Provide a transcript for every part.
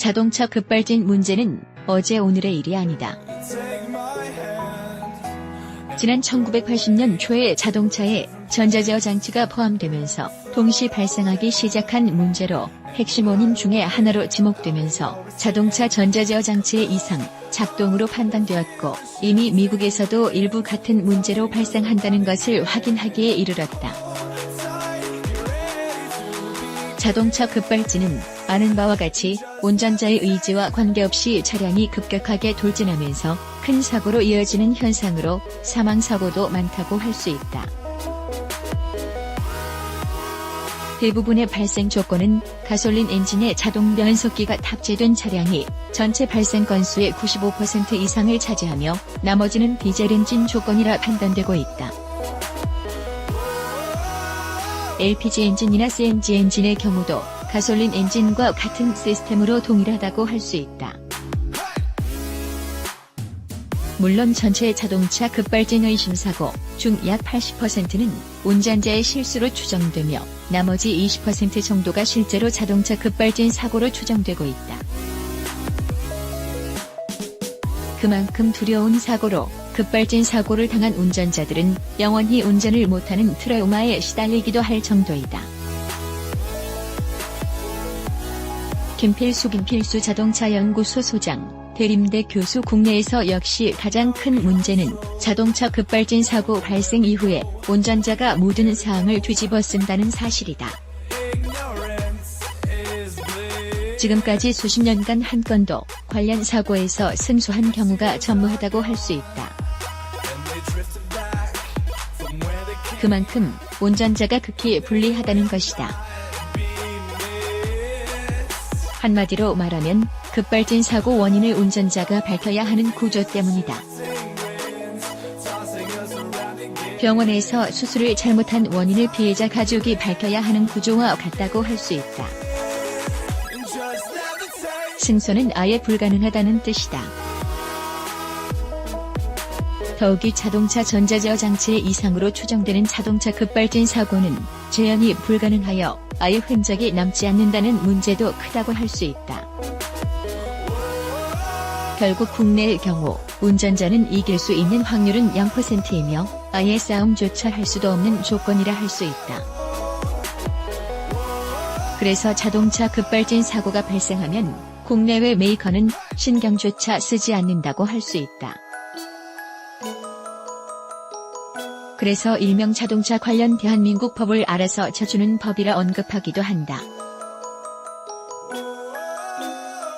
자동차 급발진 문제는 어제 오늘의 일이 아니다. 지난 1980년 초에 자동차에 전자제어 장치가 포함되면서 동시 발생하기 시작한 문제로 핵심 원인 중의 하나로 지목되면서 자동차 전자제어 장치의 이상, 작동으로 판단되었고 이미 미국에서도 일부 같은 문제로 발생한다는 것을 확인하기에 이르렀다. 자동차 급발진은 아는 바와 같이 운전자의 의지와 관계없이 차량이 급격하게 돌진하면서 큰 사고로 이어지는 현상으로 사망사고도 많다고 할 수 있다. 대부분의 발생 조건은 가솔린 엔진에 자동 변속기가 탑재된 차량이 전체 발생 건수의 95% 이상을 차지하며 나머지는 디젤 엔진 조건이라 판단되고 있다. LPG 엔진이나 CNG 엔진의 경우도 가솔린 엔진과 같은 시스템으로 동일하다고 할 수 있다. 물론 전체 자동차 급발진 의심사고 중 약 80%는 운전자의 실수로 추정되며 나머지 20% 정도가 실제로 자동차 급발진 사고로 추정되고 있다. 그만큼 두려운 사고로 급발진 사고를 당한 운전자들은 영원히 운전을 못하는 트라우마에 시달리기도 할 정도이다. 김필수 자동차연구소 소장, 대림대 교수 국내에서 역시 가장 큰 문제는 자동차 급발진 사고 발생 이후에 운전자가 모든 사항을 뒤집어 쓴다는 사실이다. 지금까지 수십 년간 한 건도 관련 사고에서 승소한 경우가 전무하다고 할 수 있다. 그만큼 운전자가 극히 불리하다는 것이다. 한마디로 말하면 급발진 사고 원인을 운전자가 밝혀야 하는 구조 때문이다. 병원에서 수술을 잘못한 원인을 피해자 가족이 밝혀야 하는 구조와 같다고 할 수 있다. 승소는 아예 불가능하다는 뜻이다. 더욱이 자동차 전자제어 장치의 이상으로 추정되는 자동차 급발진 사고는 재현이 불가능하여 아예 흔적이 남지 않는다는 문제도 크다고 할 수 있다. 결국 국내의 경우 운전자는 이길 수 있는 확률은 0%이며 아예 싸움조차 할 수도 없는 조건이라 할 수 있다. 그래서 자동차 급발진 사고가 발생하면 국내외 메이커는 신경조차 쓰지 않는다고 할 수 있다. 그래서 일명 자동차 관련 대한민국 법을 알아서 쳐주는 법이라 언급하기도 한다.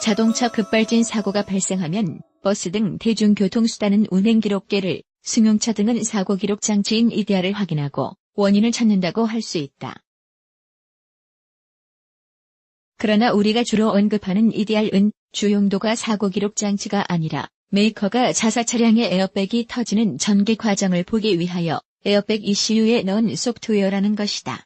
자동차 급발진 사고가 발생하면 버스 등 대중교통수단은 운행기록계를, 승용차 등은 사고기록 장치인 EDR을 확인하고 원인을 찾는다고 할 수 있다. 그러나 우리가 주로 언급하는 EDR은 주용도가 사고기록 장치가 아니라 메이커가 자사 차량의 에어백이 터지는 전개 과정을 보기 위하여 에어백 ECU에 넣은 소프트웨어라는 것이다.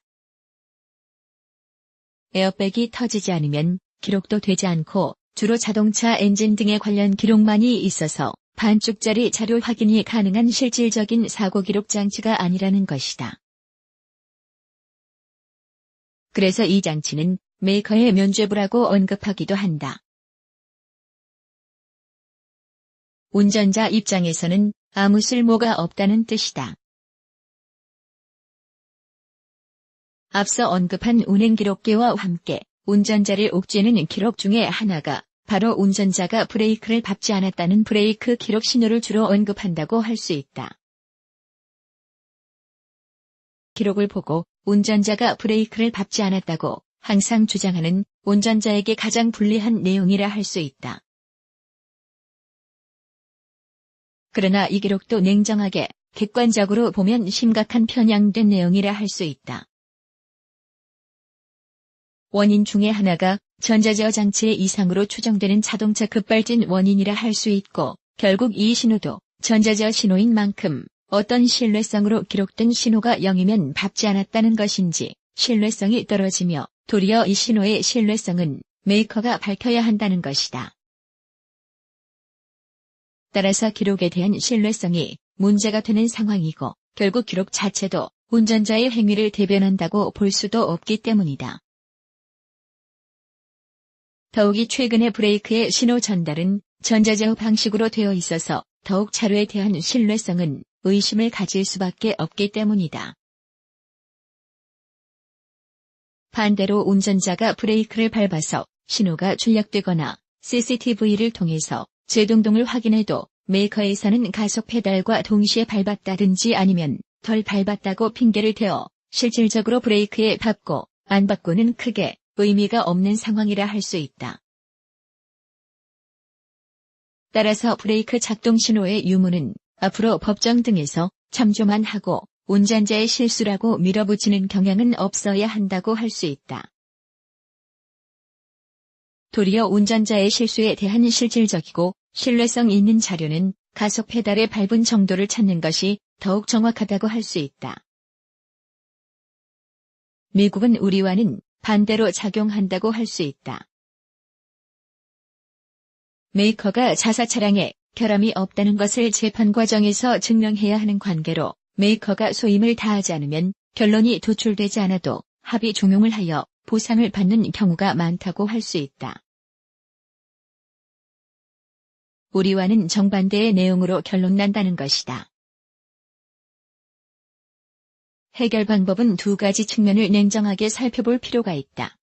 에어백이 터지지 않으면 기록도 되지 않고 주로 자동차 엔진 등의 관련 기록만이 있어서 반쪽짜리 자료 확인이 가능한 실질적인 사고 기록 장치가 아니라는 것이다. 그래서 이 장치는 메이커의 면죄부라고 언급하기도 한다. 운전자 입장에서는 아무 쓸모가 없다는 뜻이다. 앞서 언급한 운행기록계와 함께 운전자를 옥죄는 기록 중에 하나가 바로 운전자가 브레이크를 밟지 않았다는 브레이크 기록 신호를 주로 언급한다고 할 수 있다. 기록을 보고 운전자가 브레이크를 밟지 않았다고 항상 주장하는 운전자에게 가장 불리한 내용이라 할 수 있다. 그러나 이 기록도 냉정하게 객관적으로 보면 심각한 편향된 내용이라 할 수 있다. 원인 중에 하나가 전자제어 장치의 이상으로 추정되는 자동차 급발진 원인이라 할 수 있고 결국 이 신호도 전자제어 신호인 만큼 어떤 신뢰성으로 기록된 신호가 0이면 밟지 않았다는 것인지 신뢰성이 떨어지며 도리어 이 신호의 신뢰성은 메이커가 밝혀야 한다는 것이다. 따라서 기록에 대한 신뢰성이 문제가 되는 상황이고 결국 기록 자체도 운전자의 행위를 대변한다고 볼 수도 없기 때문이다. 더욱이 최근의 브레이크의 신호 전달은 전자제어 방식으로 되어 있어서 더욱 자료에 대한 신뢰성은 의심을 가질 수밖에 없기 때문이다. 반대로 운전자가 브레이크를 밟아서 신호가 출력되거나 CCTV를 통해서 제동동을 확인해도 메이커에서는 가속 페달과 동시에 밟았다든지 아니면 덜 밟았다고 핑계를 대어 실질적으로 브레이크에 밟고 안 밟고는 크게 의미가 없는 상황이라 할 수 있다. 따라서 브레이크 작동 신호의 유무는 앞으로 법정 등에서 참조만 하고 운전자의 실수라고 밀어붙이는 경향은 없어야 한다고 할 수 있다. 도리어 운전자의 실수에 대한 실질적이고 신뢰성 있는 자료는 가속 페달에 밟은 정도를 찾는 것이 더욱 정확하다고 할 수 있다. 미국은 우리와는 반대로 작용한다고 할 수 있다. 메이커가 자사 차량에 결함이 없다는 것을 재판 과정에서 증명해야 하는 관계로 메이커가 소임을 다하지 않으면 결론이 도출되지 않아도 합의 종용을 하여 보상을 받는 경우가 많다고 할 수 있다. 우리와는 정반대의 내용으로 결론 난다는 것이다. 해결 방법은 두 가지 측면을 냉정하게 살펴볼 필요가 있다.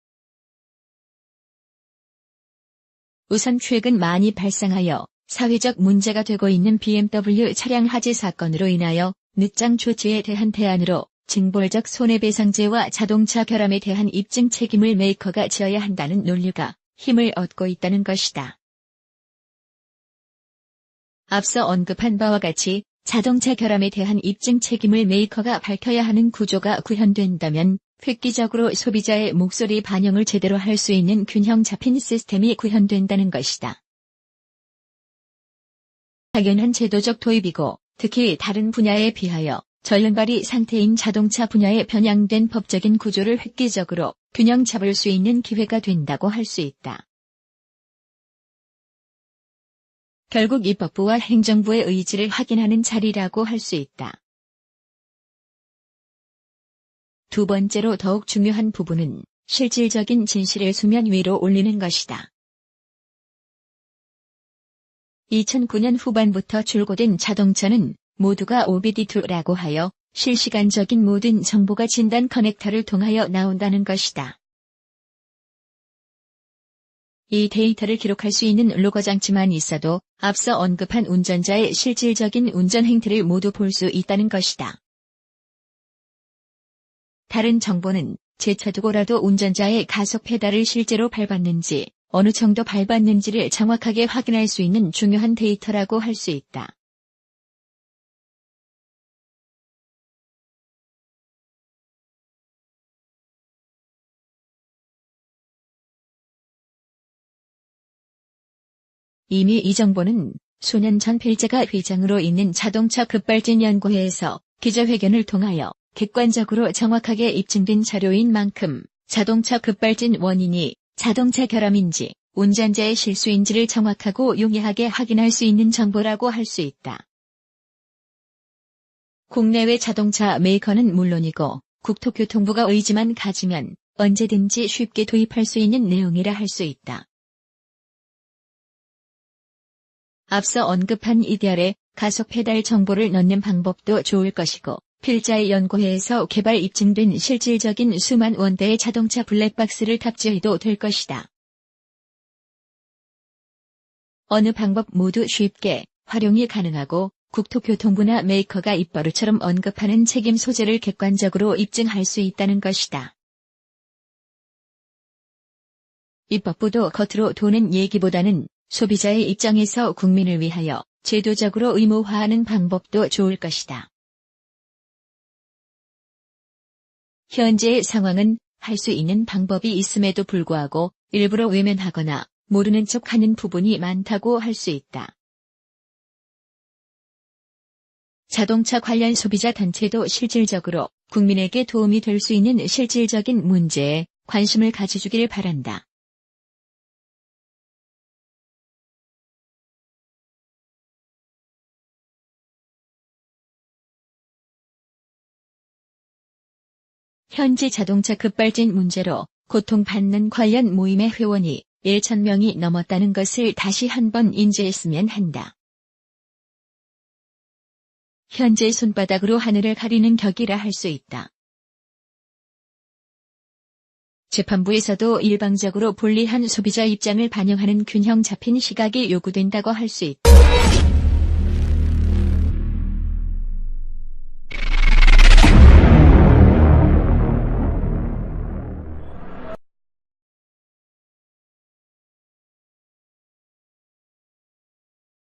우선 최근 많이 발생하여 사회적 문제가 되고 있는 BMW 차량 화재 사건으로 인하여 늦장 조치에 대한 대안으로 징벌적 손해배상제와 자동차 결함에 대한 입증 책임을 메이커가 져야 한다는 논리가 힘을 얻고 있다는 것이다. 앞서 언급한 바와 같이 자동차 결함에 대한 입증 책임을 메이커가 밝혀야 하는 구조가 구현된다면 획기적으로 소비자의 목소리 반영을 제대로 할 수 있는 균형 잡힌 시스템이 구현된다는 것이다. 당연한 제도적 도입이고 특히 다른 분야에 비하여 전륜발이 상태인 자동차 분야에 변형된 법적인 구조를 획기적으로 균형 잡을 수 있는 기회가 된다고 할 수 있다. 결국 입법부와 행정부의 의지를 확인하는 자리라고 할 수 있다. 두 번째로 더욱 중요한 부분은 실질적인 진실을 수면 위로 올리는 것이다. 2009년 후반부터 출고된 자동차는 모두가 OBD2라고 하여 실시간적인 모든 정보가 진단 커넥터를 통하여 나온다는 것이다. 이 데이터를 기록할 수 있는 로거 장치만 있어도 앞서 언급한 운전자의 실질적인 운전 행태를 모두 볼 수 있다는 것이다. 다른 정보는 제쳐두고라도 운전자의 가속 페달을 실제로 밟았는지, 어느 정도 밟았는지를 정확하게 확인할 수 있는 중요한 데이터라고 할 수 있다. 이미 이 정보는 수년 전 필자가 회장으로 있는 자동차 급발진 연구회에서 기자회견을 통하여 객관적으로 정확하게 입증된 자료인 만큼 자동차 급발진 원인이 자동차 결함인지 운전자의 실수인지를 정확하고 용이하게 확인할 수 있는 정보라고 할 수 있다. 국내외 자동차 메이커는 물론이고 국토교통부가 의지만 가지면 언제든지 쉽게 도입할 수 있는 내용이라 할 수 있다. 앞서 언급한 이디알에 가속 페달 정보를 넣는 방법도 좋을 것이고 필자의 연구회에서 개발 입증된 실질적인 수만 원대의 자동차 블랙박스를 탑재해도 될 것이다. 어느 방법 모두 쉽게 활용이 가능하고 국토교통부나 메이커가 입버릇처럼 언급하는 책임 소재를 객관적으로 입증할 수 있다는 것이다. 입법부도 겉으로 도는 얘기보다는 소비자의 입장에서 국민을 위하여 제도적으로 의무화하는 방법도 좋을 것이다. 현재의 상황은 할 수 있는 방법이 있음에도 불구하고 일부러 외면하거나 모르는 척하는 부분이 많다고 할 수 있다. 자동차 관련 소비자 단체도 실질적으로 국민에게 도움이 될 수 있는 실질적인 문제에 관심을 가져주길 바란다. 현재 자동차 급발진 문제로 고통받는 관련 모임의 회원이 1,000명이 넘었다는 것을 다시 한번 인지했으면 한다. 현재 손바닥으로 하늘을 가리는 격이라 할 수 있다. 재판부에서도 일방적으로 불리한 소비자 입장을 반영하는 균형 잡힌 시각이 요구된다고 할 수 있다.